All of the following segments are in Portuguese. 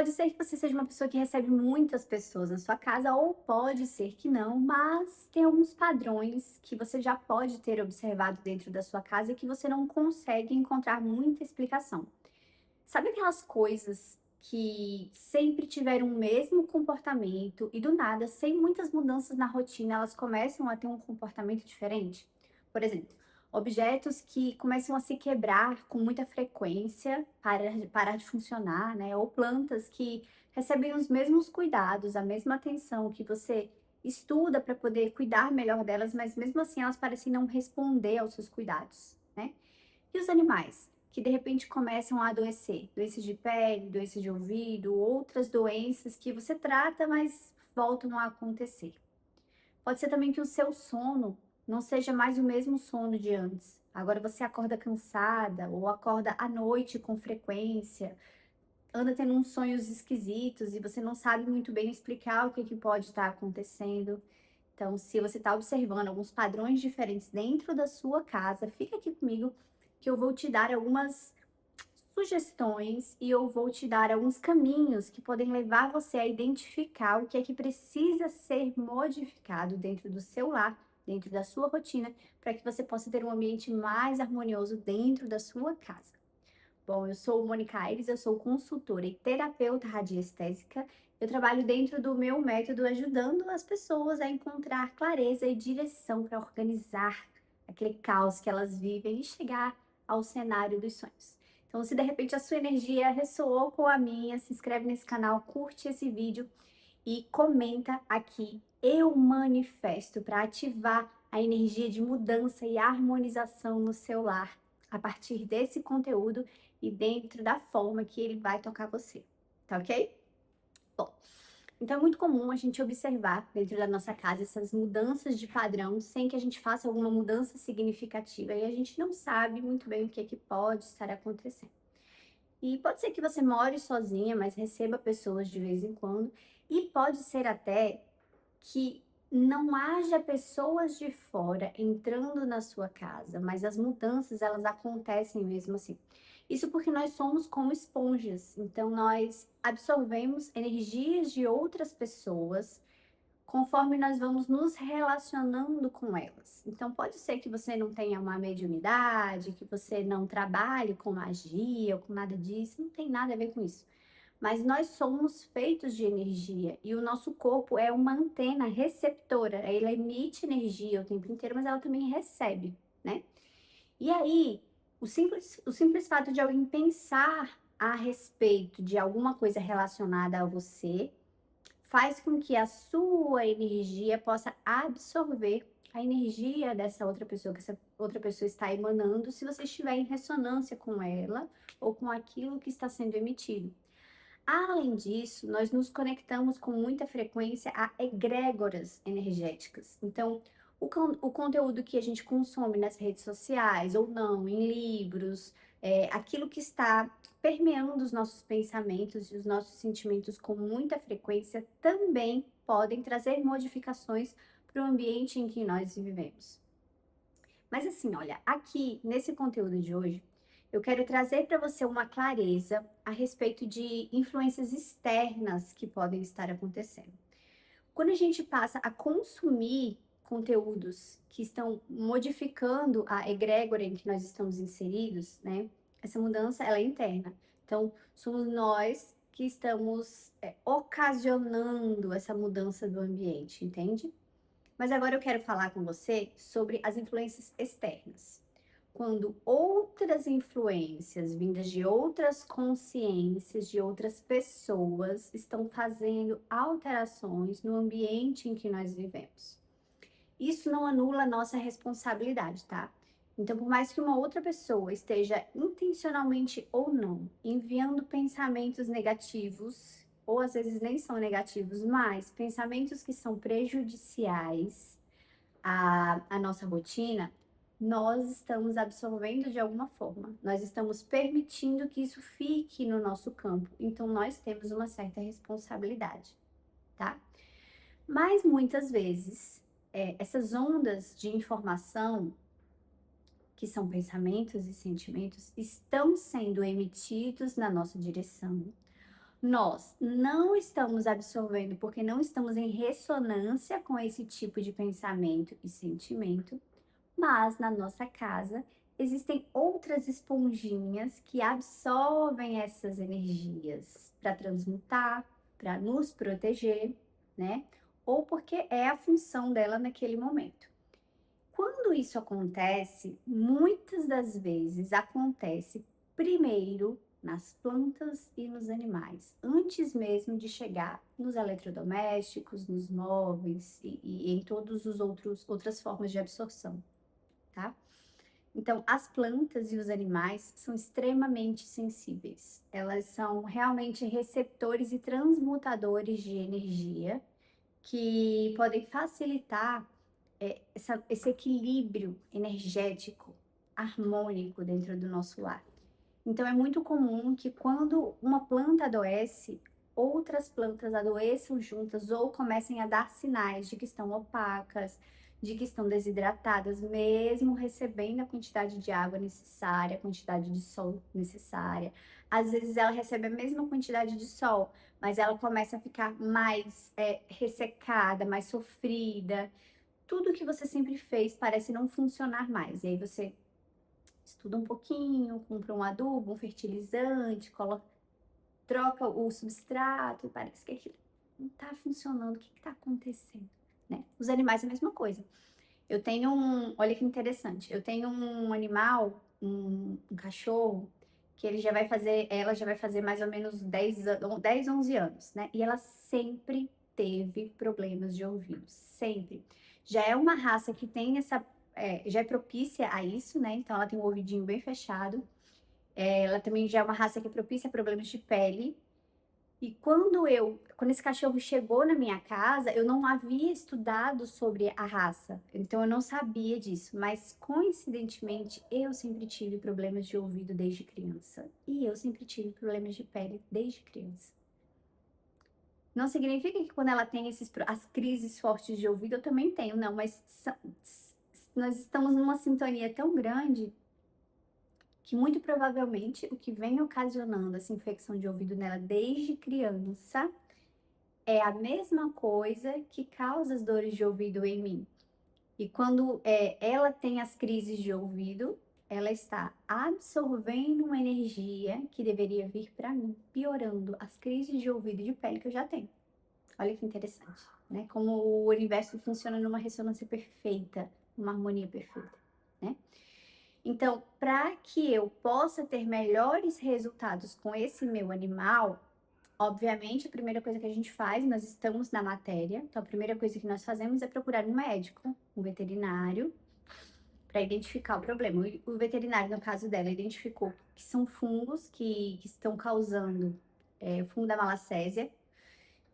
Pode ser que você seja uma pessoa que recebe muitas pessoas na sua casa, ou pode ser que não, mas tem alguns padrões que você já pode ter observado dentro da sua casa e que você não consegue encontrar muita explicação. Sabe aquelas coisas que sempre tiveram o mesmo comportamento e do nada, sem muitas mudanças na rotina, elas começam a ter um comportamento diferente? Por exemplo, objetos que começam a se quebrar com muita frequência, parar de funcionar, né? Ou plantas que recebem os mesmos cuidados, a mesma atenção que você estuda para poder cuidar melhor delas, mas mesmo assim elas parecem não responder aos seus cuidados, né? E os animais, que de repente começam a adoecer, doenças de pele, doenças de ouvido, outras doenças que você trata, mas voltam a acontecer. Pode ser também que o seu sono não seja mais o mesmo sono de antes. Agora você acorda cansada ou acorda à noite com frequência, anda tendo uns sonhos esquisitos e você não sabe muito bem explicar o que pode estar acontecendo. Então, se você está observando alguns padrões diferentes dentro da sua casa, fica aqui comigo que eu vou te dar algumas sugestões e eu vou te dar alguns caminhos que podem levar você a identificar o que é que precisa ser modificado dentro do seu lar, dentro da sua rotina, para que você possa ter um ambiente mais harmonioso dentro da sua casa. Bom, eu sou Mônica Aires, eu sou consultora e terapeuta radiestésica. Eu trabalho dentro do meu método ajudando as pessoas a encontrar clareza e direção para organizar aquele caos que elas vivem e chegar ao cenário dos sonhos. Então, se de repente a sua energia ressoou com a minha, se inscreve nesse canal, curte esse vídeo e comenta aqui. Eu manifesto para ativar a energia de mudança e harmonização no seu lar a partir desse conteúdo e dentro da forma que ele vai tocar você, tá ok? Bom, então é muito comum a gente observar dentro da nossa casa essas mudanças de padrão sem que a gente faça alguma mudança significativa e a gente não sabe muito bem o que é que pode estar acontecendo. E pode ser que você more sozinha, mas receba pessoas de vez em quando, e pode ser até que não haja pessoas de fora entrando na sua casa, mas as mudanças elas acontecem mesmo assim. Isso porque nós somos como esponjas, então nós absorvemos energias de outras pessoas conforme nós vamos nos relacionando com elas. Então pode ser que você não tenha uma mediunidade, que você não trabalhe com magia ou com nada disso, não tem nada a ver com isso. Mas nós somos feitos de energia e o nosso corpo é uma antena receptora. Ela emite energia o tempo inteiro, mas ela também recebe, né? E aí, o simples fato de alguém pensar a respeito de alguma coisa relacionada a você faz com que a sua energia possa absorver a energia dessa outra pessoa, que essa outra pessoa está emanando, se você estiver em ressonância com ela ou com aquilo que está sendo emitido. Além disso, nós nos conectamos com muita frequência a egrégoras energéticas. Então, o conteúdo que a gente consome nas redes sociais ou não, em livros, aquilo que está permeando os nossos pensamentos e os nossos sentimentos com muita frequência também podem trazer modificações para o ambiente em que nós vivemos. Mas assim, olha, aqui nesse conteúdo de hoje, eu quero trazer para você uma clareza a respeito de influências externas que podem estar acontecendo. Quando a gente passa a consumir conteúdos que estão modificando a egrégora em que nós estamos inseridos, né? Essa mudança, ela é interna. Então, somos nós que estamos ocasionando essa mudança do ambiente, entende? Mas agora eu quero falar com você sobre as influências externas. Quando outras influências vindas de outras consciências, de outras pessoas, estão fazendo alterações no ambiente em que nós vivemos. Isso não anula a nossa responsabilidade, tá? Então, por mais que uma outra pessoa esteja intencionalmente ou não enviando pensamentos negativos, ou às vezes nem são negativos, mas pensamentos que são prejudiciais à nossa rotina, nós estamos absorvendo de alguma forma. Nós estamos permitindo que isso fique no nosso campo. Então, nós temos uma certa responsabilidade, tá? Mas muitas vezes, essas ondas de informação, que são pensamentos e sentimentos, estão sendo emitidos na nossa direção Nós não estamos absorvendo porque não estamos em ressonância com esse tipo de pensamento e sentimento, mas na nossa casa existem outras esponjinhas que absorvem essas energias para transmutar, para nos proteger, né? Ou porque é a função dela naquele momento. Quando isso acontece, muitas das vezes acontece primeiro nas plantas e nos animais, antes mesmo de chegar nos eletrodomésticos, nos móveis e em todos os outras formas de absorção, tá? Então, as plantas e os animais são extremamente sensíveis. Elas são realmente receptores e transmutadores de energia que podem facilitar esse equilíbrio energético, harmônico dentro do nosso lar. Então, é muito comum que quando uma planta adoece, outras plantas adoeçam juntas ou comecem a dar sinais de que estão opacas, de que estão desidratadas, mesmo recebendo a quantidade de água necessária, a quantidade de sol necessária. Às vezes ela recebe a mesma quantidade de sol, mas ela começa a ficar mais ressecada, mais sofrida. Tudo que você sempre fez parece não funcionar mais. E aí você estuda um pouquinho, compra um adubo, um fertilizante, troca o substrato e parece que aquilo não está funcionando. O que está acontecendo? Né? Os animais é a mesma coisa. Eu tenho olha que interessante, eu tenho um animal, um cachorro, que ela já vai fazer mais ou menos 10, 11 anos, né? E ela sempre teve problemas de ouvido, sempre. Já é uma raça que tem já é propícia a isso, né? Então ela tem um ouvidinho bem fechado. Ela também já é uma raça que é propícia a problemas de pele. E quando esse cachorro chegou na minha casa, eu não havia estudado sobre a raça, então eu não sabia disso, mas coincidentemente eu sempre tive problemas de ouvido desde criança e eu sempre tive problemas de pele desde criança. Não significa que quando ela tem as crises fortes de ouvido eu também tenho, não, mas nós estamos numa sintonia tão grande que muito provavelmente o que vem ocasionando essa infecção de ouvido nela desde criança é a mesma coisa que causa as dores de ouvido em mim. E quando ela tem as crises de ouvido, ela está absorvendo uma energia que deveria vir para mim, piorando as crises de ouvido e de pele que eu já tenho. Olha que interessante, né? Como o universo funciona numa ressonância perfeita, uma harmonia perfeita, né? Então, para que eu possa ter melhores resultados com esse meu animal, obviamente, a primeira coisa que a gente faz, nós estamos na matéria, então a primeira coisa que nós fazemos é procurar um médico, um veterinário, para identificar o problema. O veterinário, no caso dela, identificou que são fungos que estão causando o fungo da malacésia.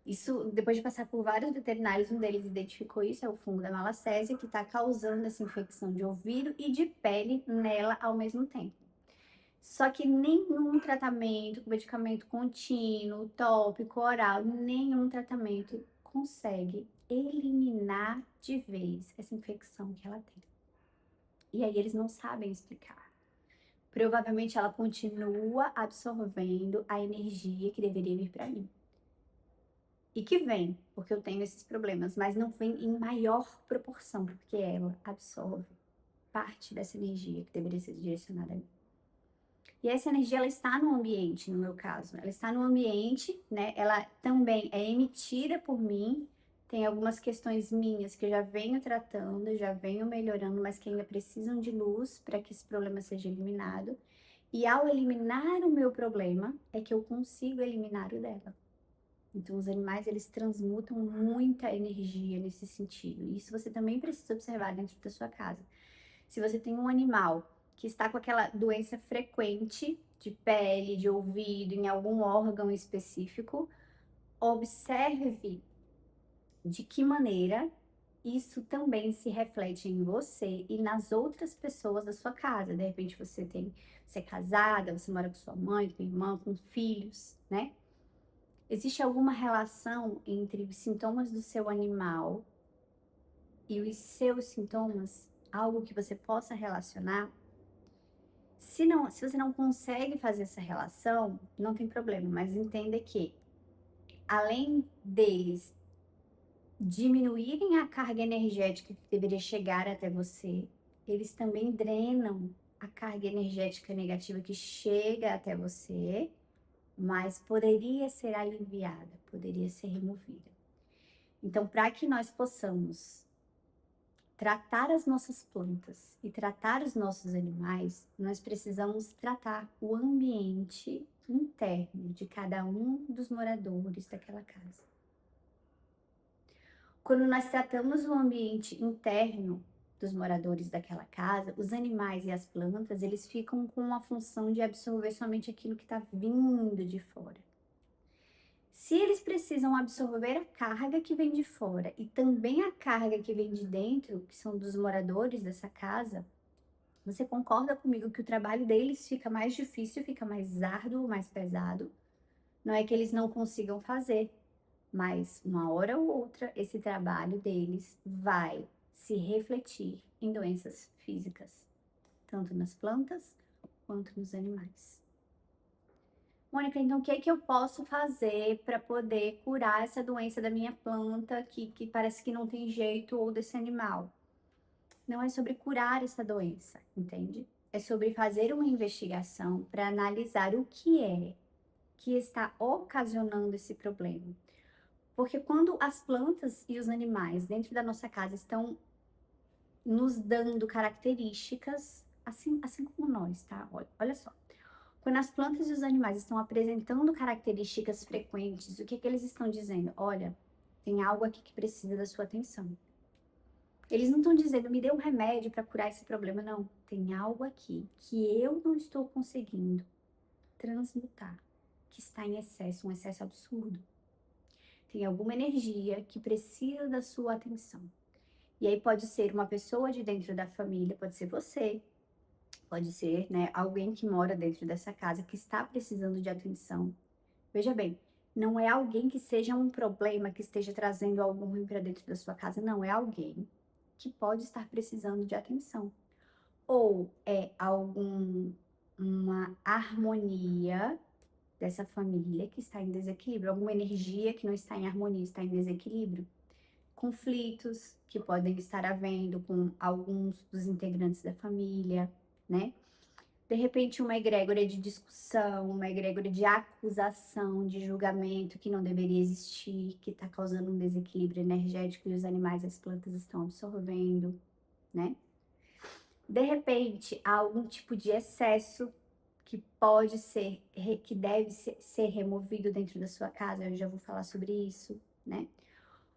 Isso, depois de passar por vários veterinários, um deles identificou isso, é o fungo da malacésia, que está causando essa infecção de ouvido e de pele nela ao mesmo tempo. Só que nenhum tratamento, medicamento contínuo, tópico, oral, nenhum tratamento consegue eliminar de vez essa infecção que ela tem. E aí eles não sabem explicar. Provavelmente ela continua absorvendo a energia que deveria vir para mim. E que vem, porque eu tenho esses problemas, mas não vem em maior proporção, porque ela absorve parte dessa energia que deveria ser direcionada a mim. E essa energia, ela está no ambiente, no meu caso. Ela está no ambiente, né? Ela também é emitida por mim. Tem algumas questões minhas que eu já venho tratando, já venho melhorando, mas que ainda precisam de luz para que esse problema seja eliminado. E ao eliminar o meu problema, é que eu consigo eliminar o dela. Então, os animais, eles transmutam muita energia nesse sentido. E isso você também precisa observar dentro da sua casa. Se você tem um animal que está com aquela doença frequente de pele, de ouvido, em algum órgão específico, observe de que maneira isso também se reflete em você e nas outras pessoas da sua casa. De repente você é casada, você mora com sua mãe, com irmã, com filhos, né? Existe alguma relação entre os sintomas do seu animal e os seus sintomas? Algo que você possa relacionar? Se você não consegue fazer essa relação, não tem problema, mas entenda que, além deles diminuírem a carga energética que deveria chegar até você, eles também drenam a carga energética negativa que chega até você, mas poderia ser aliviada, poderia ser removida. Então, para que nós possamos tratar as nossas plantas e tratar os nossos animais, nós precisamos tratar o ambiente interno de cada um dos moradores daquela casa. Quando nós tratamos o ambiente interno dos moradores daquela casa, os animais e as plantas, eles ficam com a função de absorver somente aquilo que está vindo de fora. Se eles precisam absorver a carga que vem de fora e também a carga que vem de dentro, que são dos moradores dessa casa, você concorda comigo que o trabalho deles fica mais difícil, fica mais árduo, mais pesado? Não é que eles não consigam fazer, mas uma hora ou outra esse trabalho deles vai se refletir em doenças físicas, tanto nas plantas quanto nos animais. Mônica, então o que é que eu posso fazer para poder curar essa doença da minha planta que parece que não tem jeito, ou desse animal? Não é sobre curar essa doença, entende? É sobre fazer uma investigação para analisar o que é que está ocasionando esse problema. Porque quando as plantas e os animais dentro da nossa casa estão nos dando características, assim como nós, tá? Olha só. Quando as plantas e os animais estão apresentando características frequentes, o que que eles estão dizendo? Olha, tem algo aqui que precisa da sua atenção. Eles não estão dizendo, me dê um remédio para curar esse problema, não. Tem algo aqui que eu não estou conseguindo transmutar, que está em excesso, um excesso absurdo. Tem alguma energia que precisa da sua atenção. E aí pode ser uma pessoa de dentro da família, pode ser você, pode ser, né, alguém que mora dentro dessa casa que está precisando de atenção. Veja bem, não é alguém que seja um problema, que esteja trazendo algo ruim para dentro da sua casa, não, é alguém que pode estar precisando de atenção. Ou é uma harmonia dessa família que está em desequilíbrio, alguma energia que não está em harmonia, está em desequilíbrio. Conflitos que podem estar havendo com alguns dos integrantes da família, né? De repente, uma egrégora de discussão, uma egrégora de acusação, de julgamento que não deveria existir, que está causando um desequilíbrio energético e os animais e as plantas estão absorvendo, né? De repente, há algum tipo de excesso que pode ser, que deve ser removido dentro da sua casa, eu já vou falar sobre isso, né?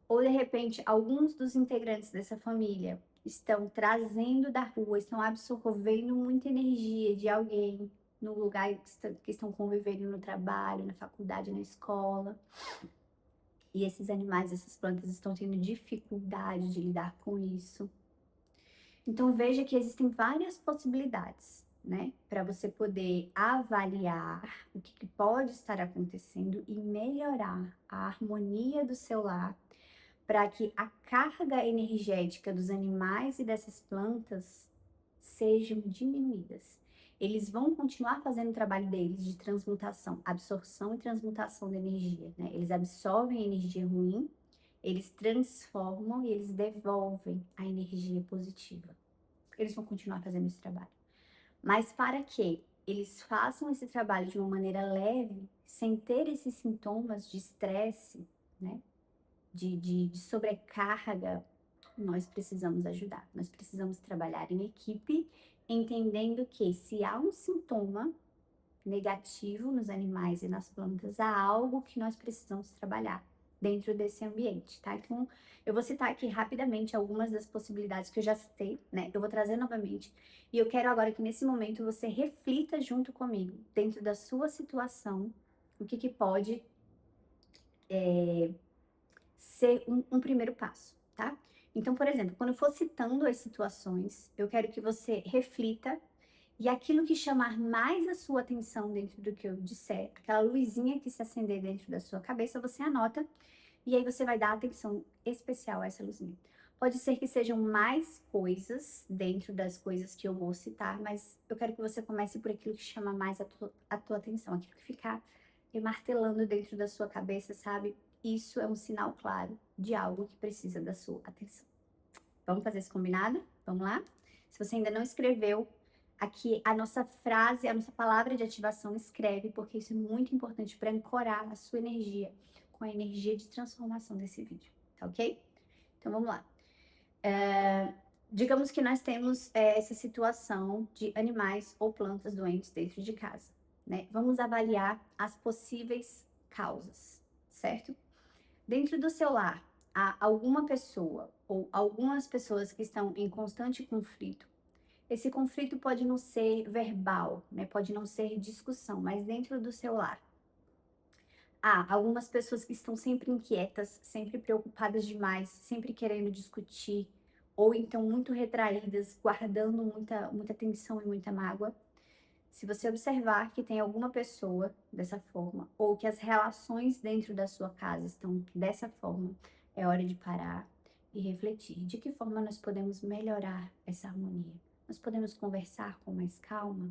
Ou de repente, alguns dos integrantes dessa família estão trazendo da rua, estão absorvendo muita energia de alguém no lugar que estão convivendo no trabalho, na faculdade, na escola. E esses animais, essas plantas estão tendo dificuldade de lidar com isso. Então veja que existem várias possibilidades, né, para você poder avaliar o que pode estar acontecendo e melhorar a harmonia do seu lar, para que a carga energética dos animais e dessas plantas sejam diminuídas. Eles vão continuar fazendo o trabalho deles de transmutação, absorção e transmutação da energia, né? Eles absorvem a energia ruim, eles transformam e eles devolvem a energia positiva. Eles vão continuar fazendo esse trabalho. Mas para que eles façam esse trabalho de uma maneira leve, sem ter esses sintomas de estresse, né? De sobrecarga, nós precisamos ajudar. Nós precisamos trabalhar em equipe, entendendo que se há um sintoma negativo nos animais e nas plantas, há algo que nós precisamos trabalhar dentro desse ambiente, tá? Então, eu vou citar aqui rapidamente algumas das possibilidades que eu já citei, né? Eu vou trazer novamente e eu quero agora que nesse momento você reflita junto comigo, dentro da sua situação, o que pode ser um primeiro passo, tá? Então, por exemplo, quando eu for citando as situações, eu quero que você reflita e aquilo que chamar mais a sua atenção dentro do que eu disser, aquela luzinha que se acender dentro da sua cabeça, você anota e aí você vai dar atenção especial a essa luzinha. Pode ser que sejam mais coisas dentro das coisas que eu vou citar, mas eu quero que você comece por aquilo que chama mais a tua atenção, aquilo que ficar martelando dentro da sua cabeça, sabe? Isso é um sinal claro de algo que precisa da sua atenção. Vamos fazer esse combinado? Vamos lá? Se você ainda não escreveu, aqui a nossa frase, a nossa palavra de ativação, escreve, porque isso é muito importante para ancorar a sua energia com a energia de transformação desse vídeo, tá ok? Então vamos lá. Digamos que nós temos essa situação de animais ou plantas doentes dentro de casa, né? Vamos avaliar as possíveis causas, certo? Dentro do seu lar, há alguma pessoa ou algumas pessoas que estão em constante conflito. Esse conflito pode não ser verbal, né? Pode não ser discussão, mas dentro do seu lar. Há algumas pessoas que estão sempre inquietas, sempre preocupadas demais, sempre querendo discutir, ou então muito retraídas, guardando muita tensão e muita mágoa. Se você observar que tem alguma pessoa dessa forma, ou que as relações dentro da sua casa estão dessa forma, é hora de parar e refletir. De que forma nós podemos melhorar essa harmonia? Nós podemos conversar com mais calma?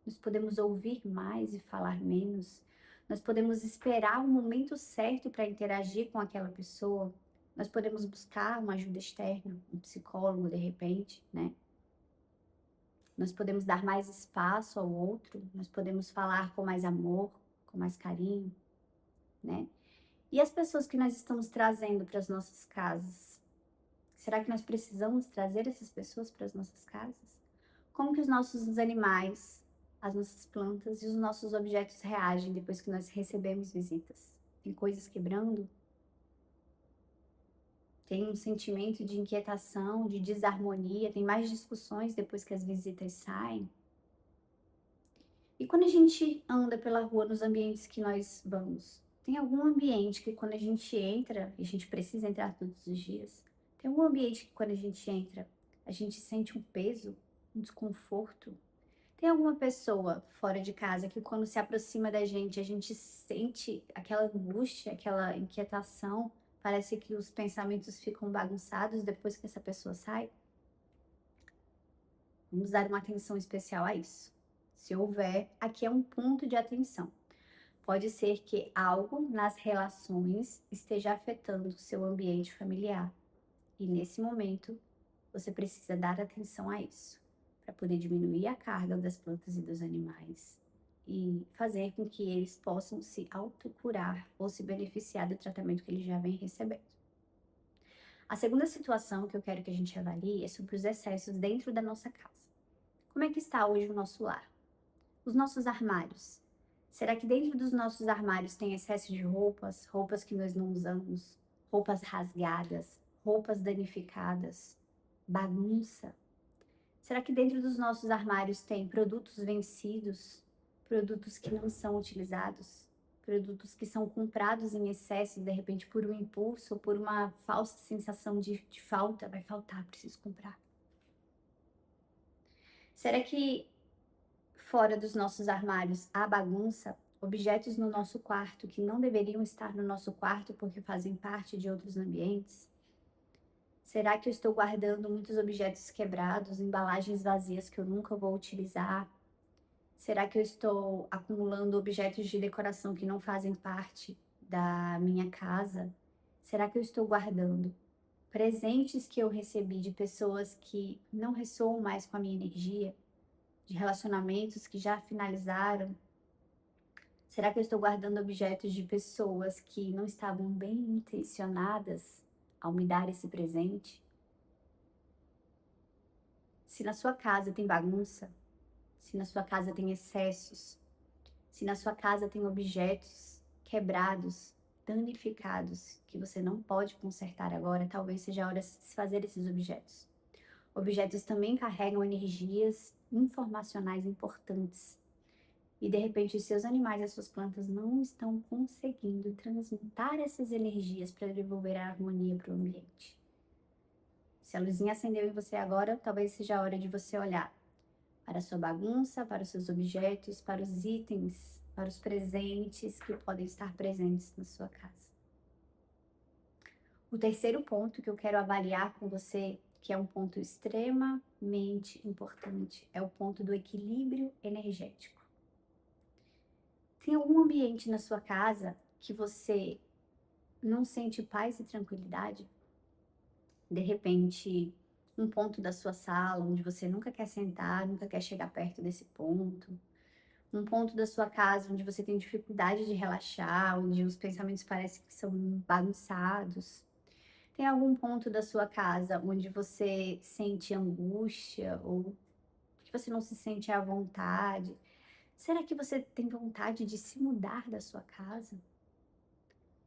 Nós podemos ouvir mais e falar menos? Nós podemos esperar o momento certo para interagir com aquela pessoa? Nós podemos buscar uma ajuda externa, um psicólogo de repente, né? Nós podemos dar mais espaço ao outro, nós podemos falar com mais amor, com mais carinho, né? E as pessoas que nós estamos trazendo para as nossas casas? Será que nós precisamos trazer essas pessoas para as nossas casas? Como que os nossos animais, as nossas plantas e os nossos objetos reagem depois que nós recebemos visitas? Tem coisas quebrando? Tem um sentimento de inquietação, de desarmonia? Tem mais discussões depois que as visitas saem? E quando a gente anda pela rua nos ambientes que nós vamos, tem algum ambiente que quando a gente entra, e a gente precisa entrar todos os dias, tem algum ambiente que quando a gente entra, a gente sente um peso, um desconforto? Tem alguma pessoa fora de casa que quando se aproxima da gente, a gente sente aquela angústia, aquela inquietação, parece que os pensamentos ficam bagunçados depois que essa pessoa sai? Vamos dar uma atenção especial a isso. Se houver, aqui é um ponto de atenção. Pode ser que algo nas relações esteja afetando o seu ambiente familiar. E nesse momento, você precisa dar atenção a isso, para poder diminuir a carga das plantas e dos animais e fazer com que eles possam se autocurar ou se beneficiar do tratamento que eles já vêm recebendo. A segunda situação que eu quero que a gente avalie é sobre os excessos dentro da nossa casa. Como é que está hoje o nosso lar? Os nossos armários. Será que dentro dos nossos armários tem excesso de roupas, roupas que nós não usamos, roupas rasgadas, roupas danificadas, bagunça? Será que dentro dos nossos armários tem produtos vencidos, produtos que não são utilizados, produtos que são comprados em excesso, de repente por um impulso ou por uma falsa sensação de falta? Vai faltar, preciso comprar. Será que fora dos nossos armários há bagunça, objetos no nosso quarto que não deveriam estar no nosso quarto porque fazem parte de outros ambientes? Será que eu estou guardando muitos objetos quebrados, embalagens vazias que eu nunca vou utilizar? Será que eu estou acumulando objetos de decoração que não fazem parte da minha casa? Será que eu estou guardando presentes que eu recebi de pessoas que não ressoam mais com a minha energia? De relacionamentos que já finalizaram? Será que eu estou guardando objetos de pessoas que não estavam bem intencionadas ao me dar esse presente? Se na sua casa tem bagunça, se na sua casa tem excessos, se na sua casa tem objetos quebrados, danificados, que você não pode consertar agora, talvez seja a hora de se fazer esses objetos. Objetos também carregam energias informacionais importantes. E de repente os seus animais e as suas plantas não estão conseguindo transmutar essas energias para devolver a harmonia para o ambiente. Se a luzinha acendeu em você agora, talvez seja a hora de você olhar para a sua bagunça, para os seus objetos, para os itens, para os presentes que podem estar presentes na sua casa. O terceiro ponto que eu quero avaliar com você, que é um ponto extremamente importante, é o ponto do equilíbrio energético. Tem algum ambiente na sua casa que você não sente paz e tranquilidade? De repente, um ponto da sua sala onde você nunca quer sentar, nunca quer chegar perto desse ponto. Um ponto da sua casa onde você tem dificuldade de relaxar, onde os pensamentos parecem que são bagunçados. Tem algum ponto da sua casa onde você sente angústia ou que você não se sente à vontade? Será que você tem vontade de se mudar da sua casa?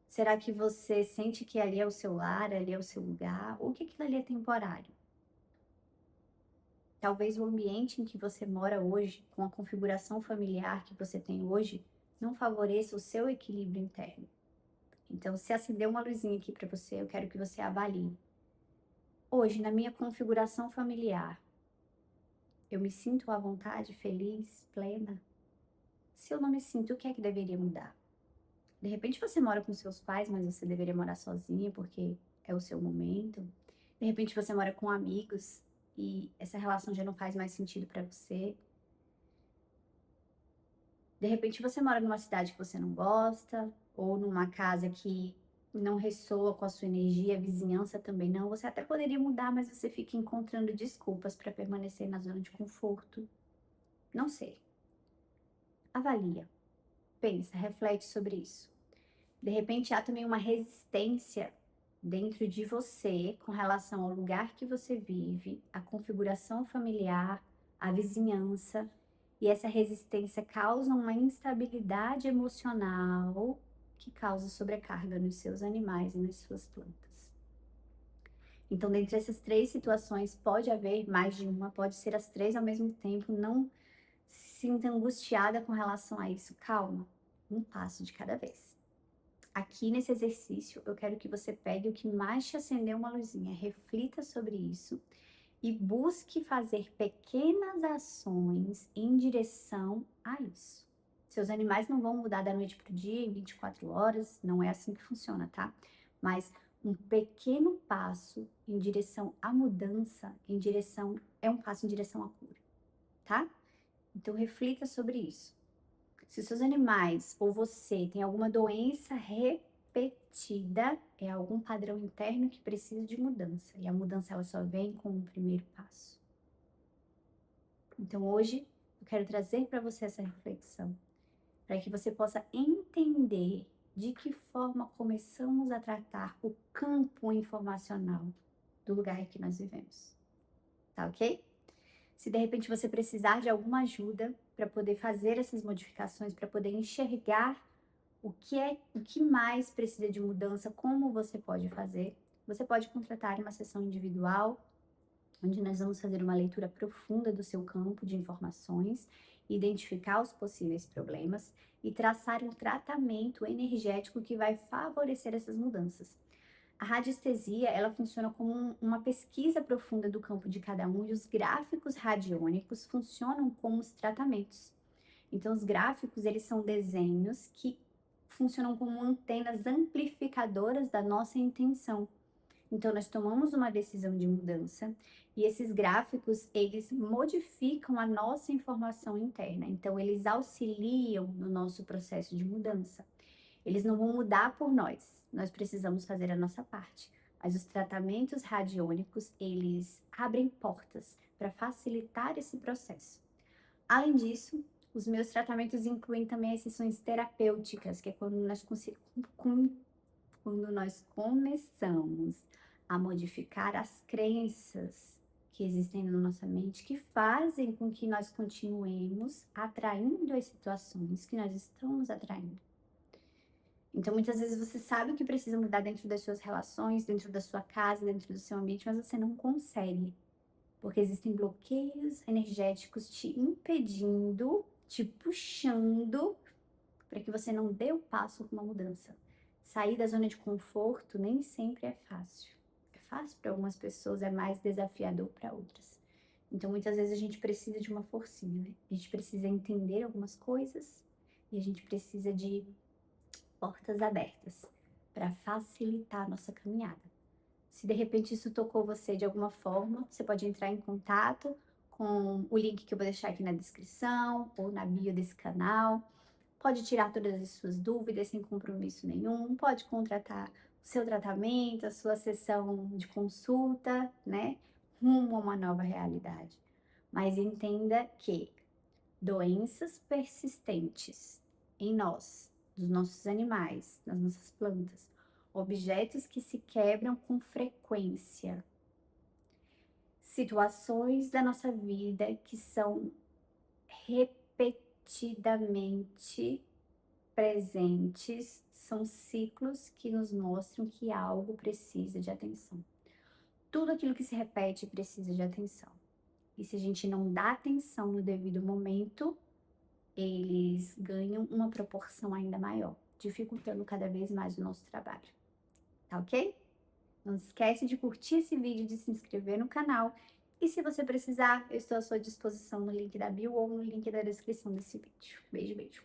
Será que você sente que ali é o seu lar, ali é o seu lugar, ou que aquilo ali é temporário? Talvez o ambiente em que você mora hoje, com a configuração familiar que você tem hoje, não favoreça o seu equilíbrio interno. Então, se acender uma luzinha aqui para você, eu quero que você avalie. Hoje, na minha configuração familiar, eu me sinto à vontade, feliz, plena? Se eu não me sinto, o que é que deveria mudar? De repente você mora com seus pais, mas você deveria morar sozinha porque é o seu momento. De repente você mora com amigos e essa relação já não faz mais sentido para você. De repente você mora numa cidade que você não gosta, ou numa casa que não ressoa com a sua energia, a vizinhança também não. Você até poderia mudar, mas você fica encontrando desculpas para permanecer na zona de conforto. Não sei. Avalia, pensa, reflete sobre isso. De repente há também uma resistência dentro de você com relação ao lugar que você vive, a configuração familiar, a vizinhança, e essa resistência causa uma instabilidade emocional que causa sobrecarga nos seus animais e nas suas plantas. Então, dentre essas três situações, pode haver mais de uma, pode ser as três ao mesmo tempo. Não se sinta angustiada com relação a isso. Calma, um passo de cada vez. Aqui nesse exercício, eu quero que você pegue o que mais te acendeu uma luzinha, reflita sobre isso e busque fazer pequenas ações em direção a isso. Seus animais não vão mudar da noite para o dia em 24 horas, não é assim que funciona, tá? Mas um pequeno passo em direção à mudança, é um passo em direção à cura, tá? Então reflita sobre isso. Se seus animais ou você tem alguma doença repetida, é algum padrão interno que precisa de mudança. E a mudança ela só vem com o primeiro passo. Então hoje eu quero trazer para você essa reflexão, para que você possa entender de que forma começamos a tratar o campo informacional do lugar em que nós vivemos. Tá ok? Se de repente você precisar de alguma ajuda para poder fazer essas modificações, para poder enxergar o que mais precisa de mudança, como você pode fazer, você pode contratar uma sessão individual, onde nós vamos fazer uma leitura profunda do seu campo de informações, identificar os possíveis problemas e traçar um tratamento energético que vai favorecer essas mudanças. A radiestesia, ela funciona como uma pesquisa profunda do campo de cada um e os gráficos radiônicos funcionam como os tratamentos. Então, os gráficos, eles são desenhos que funcionam como antenas amplificadoras da nossa intenção. Então, nós tomamos uma decisão de mudança e esses gráficos, eles modificam a nossa informação interna. Então, eles auxiliam no nosso processo de mudança. Eles não vão mudar por nós precisamos fazer a nossa parte. Mas os tratamentos radiônicos, eles abrem portas para facilitar esse processo. Além disso, os meus tratamentos incluem também as sessões terapêuticas, que é quando nós começamos a modificar as crenças que existem na nossa mente, que fazem com que nós continuemos atraindo as situações que nós estamos atraindo. Então, muitas vezes você sabe o que precisa mudar dentro das suas relações, dentro da sua casa, dentro do seu ambiente, mas você não consegue, porque existem bloqueios energéticos te impedindo, te puxando para que você não dê o passo com uma mudança. Sair da zona de conforto nem sempre é fácil. É fácil para algumas pessoas, é mais desafiador para outras. Então, muitas vezes a gente precisa de uma forcinha, né? A gente precisa entender algumas coisas e a gente precisa de portas abertas para facilitar a nossa caminhada. Se de repente isso tocou você de alguma forma, você pode entrar em contato com o link que eu vou deixar aqui na descrição ou na bio desse canal. Pode tirar todas as suas dúvidas sem compromisso nenhum, pode contratar o seu tratamento, a sua sessão de consulta, né, rumo a uma nova realidade. Mas entenda que doenças persistentes em nós, dos nossos animais, nas nossas plantas, objetos que se quebram com frequência, situações da nossa vida que são repetidamente presentes, são ciclos que nos mostram que algo precisa de atenção. Tudo aquilo que se repete precisa de atenção. E se a gente não dá atenção no devido momento, eles ganham uma proporção ainda maior, dificultando cada vez mais o nosso trabalho. Tá ok? Não esquece de curtir esse vídeo, de se inscrever no canal. E se você precisar, eu estou à sua disposição no link da bio ou no link da descrição desse vídeo. Beijo, beijo.